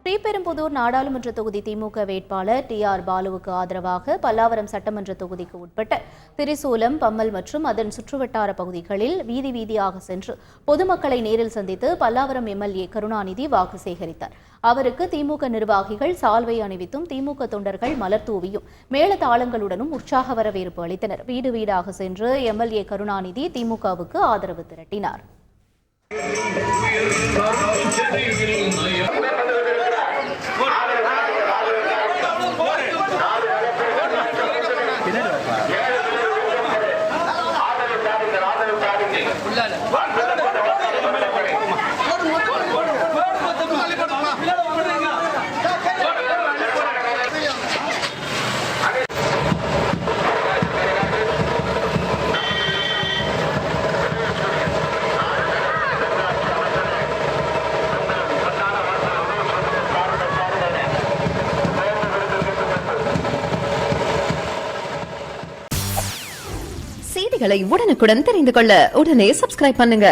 ஸ்ரீபெரும்புதூர் நாடாளுமன்ற தொகுதி திமுக வேட்பாளர் டி.ஆர். பாலுவுக்கு ஆதரவாக பல்லாவரம் சட்டமன்ற தொகுதிக்கு உட்பட்ட திரிசூலம், பம்மல் மற்றும் அதன் சுற்றுவட்டார பகுதிகளில் வீதி வீதியாக சென்று பொதுமக்களை நேரில் சந்தித்து பல்லாவரம் எம்எல்ஏ கருணாநிதி வாக்கு சேகரித்தார். அவருக்கு திமுக நிர்வாகிகள் சால்வை அணிவித்தும் திமுக தொண்டர்கள் மலர் தூவியும் மேளதாளங்களுடனும் உற்சாக வரவேற்பு அளித்தனர். வீடு வீடாக சென்று எம்எல்ஏ கருணாநிதி திமுகவுக்கு ஆதரவு திரட்டினார். செய்திகளை உடனுக்குடன் தெரிந்து கொள்ள உடனே சப்ஸ்கிரைப் பண்ணுங்க.